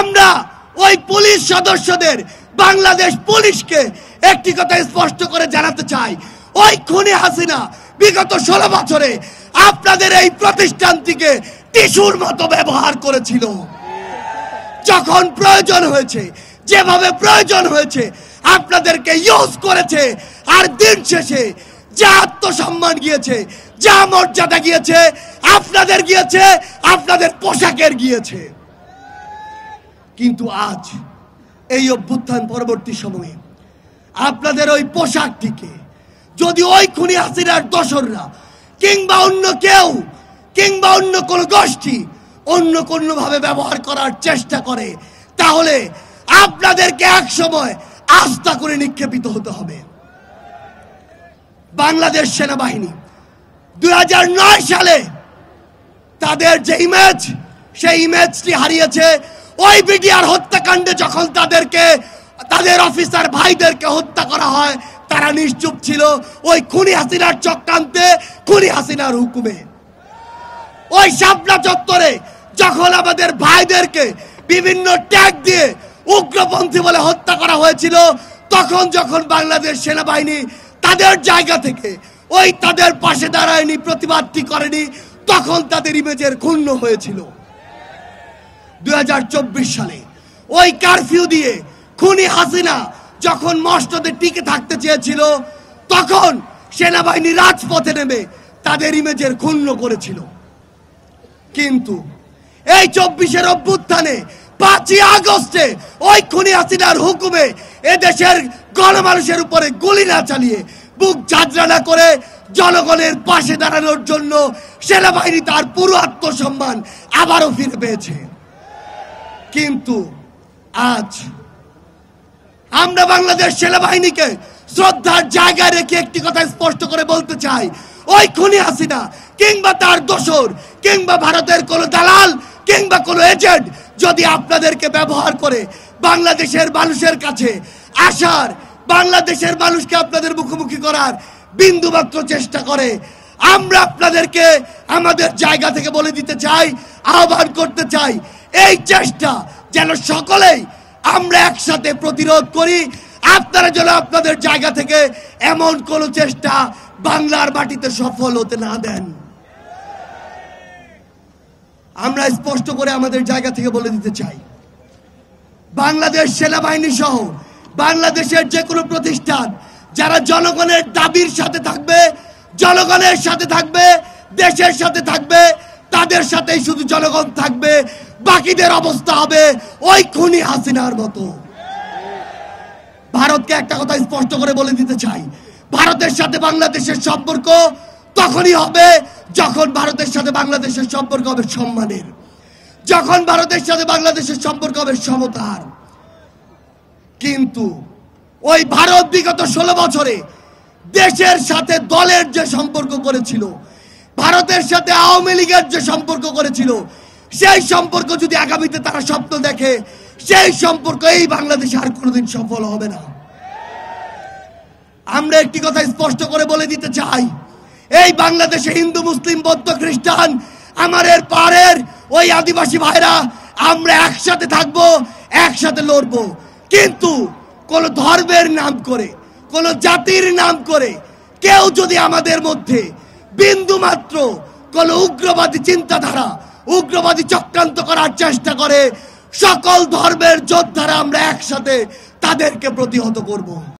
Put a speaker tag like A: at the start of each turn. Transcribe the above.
A: আমরা ওই পুলিশ সদস্যদের, বাংলাদেশ পুলিশকে একটি কথা স্পষ্ট করে জানাতে চাই, ওই খুনি হাসিনা বিগত 16 বছরে আপনাদের এই প্রতিষ্ঠানটিকে টিস্যুর মতো ব্যবহার করেছিল। যখন প্রয়োজন হয়েছে, যেভাবে প্রয়োজন হয়েছে আপনাদেরকে ইউজ করেছে। আর দিন শেষে যা আত্মসম্মান গিয়েছে, যা মর্যাদা গিয়েছে, আপনাদের গিয়েছে, আপনাদের পোশাকের গিয়েছে। কিন্তু আজ এই অভ্যুত্থান পরবর্তী সময়ে আপনাদের ওই পোশাকটিকে যদি ওই খুনি হাসিনার দোসররা কিংবা অন্য কেউ কিংবা অন্য কোন গোষ্ঠী অন্য কোনোভাবে ব্যবহার করার চেষ্টা করে, তাহলে আপনাদেরকে এক সময় আস্থা করে নিক্ষেপিত হতে হবে। বাংলাদেশ সেনাবাহিনী 2009 সালে তাদের যে ইমেজ, সেই ইমেজটি হারিয়েছে। ওই বিডিআর হত্যাকাণ্ডে যখন তাদের অফিসার ভাইদেরকে হত্যা করা হয়, তারা নিশ্চুপ ছিল ওই খুনি হাসিনার চক্রান্তে, খুনি হাসিনার হুকুমে। ওই শাপলা চত্বরে যখন আমাদের ভাইদেরকে বিভিন্ন ট্যাগ দিয়ে উগ্রপন্থী বলে হত্যা করা হয়েছিল, তখন যখন বাংলাদেশ সেনাবাহিনী তাদের জায়গা থেকে ওই তাদের পাশে দাঁড়ায়নি, প্রতিবাদটি করেনি, তখন তাদের ইমেজের ক্ষুণ্ণ হয়েছিল। 2024 সালে ওই কারফিউ দিয়ে খুনি হাসিনা যখন মসনদে টিকে থাকতে চেয়েছিল, তখন সেনাবাহিনী রাজপথে নেমে তাদের ইমেজের ক্ষুণ্ণ করেছিল। কিন্তু এই 24-এর অভ্যুত্থানে 5ই আগস্টে ওই খুনি হাসিনার হুকুমে এদেশের গণমানুষের উপরে গুলি না চালিয়ে, বুক ঝাঁঝরা না করে জনগণের পাশে দাঁড়ানোর জন্য সেনাবাহিনী তার পুরো আত্মসম্মান আবারও ফিরে পেয়েছে। কিন্তু আজ আমরা বাংলাদেশ সেনাবাহিনীকে শ্রদ্ধার জায়গায় রেখে একটি কথা স্পষ্ট করে বলতে চাই, ওই খুনি হাসিনা কিংবা তার দোসর কিংবা ভারতের কোনো দালাল কিংবা কোনো এজেন্ট যদি আপনাদেরকে ব্যবহার করে বাংলাদেশের মানুষের কাছে আসার, বাংলাদেশের মানুষকে আপনাদের মুখোমুখি করার বিন্দুমাত্র চেষ্টা করে, আমরা আপনাদেরকে আমাদের জায়গা থেকে বলে দিতে চাই, আহ্বান করতে চাই, এই চেষ্টা যেন সকলেই আমরা একসাথে প্রতিরোধ করি। আপনারা যেন আপনাদের জায়গা থেকে এমন কোন চেষ্টা বাংলার মাটিতে সফল হতে না দেন। আমরা স্পষ্ট করে আমাদের জায়গা থেকে বলে দিতে চাই, বাংলাদেশ সেনাবাহিনী সহ বাংলাদেশের যে কোনো প্রতিষ্ঠান যারা জনগণের দাবির সাথে থাকবে, জনগণের সাথে থাকবে, দেশের সাথে থাকবে, তাদের সাথেই শুধু জনগণ থাকবে। বাকিদের অবস্থা হবে ওই খুনি হাসিনার মতো। ভারতকে একটা কথা স্পষ্ট করে বলে দিতে চাই, ভারতের সাথে বাংলাদেশের সম্পর্ক তখনই হবে যখন ভারতের সাথে বাংলাদেশের সম্পর্ক হবে সম্মানের, যখন ভারতের সাথে বাংলাদেশের সম্পর্ক হবে সমতার। কিন্তু ওই ভারত বিগত 16 বছরে দেশের সাথে দলের যে সম্পর্ক করেছিল, ভারতের সাথে আওয়ামী লীগের যে সম্পর্ক করেছিল, সেই সম্পর্ক যদি আগামীতে তারা স্বপ্ন দেখে, সেই সম্পর্ক এই বাংলাদেশে আর কোনোদিন সফল হবে না। আমরা একটি কথা স্পষ্ট করে বলে দিতে চাই, এই বাংলাদেশে হিন্দু, মুসলিম, বৌদ্ধ, খ্রিস্টান, আমাদের পাড়ের ওই আদিবাসী ভাইরা আমরা একসাথে থাকবো, একসাথে লড়বো। কিন্তু কোন ধর্মের নাম করে, কোন জাতির নাম করে কেউ যদি আমাদের মধ্যে বিন্দুমাত্র কোন উগ্রবাদী চিন্তাধারা, উগ্রবাদী চক্রান্ত করার চেষ্টা করে, সকল ধর্মের যোদ্ধারা আমরা একসাথে তাদেরকে প্রতিহত করব।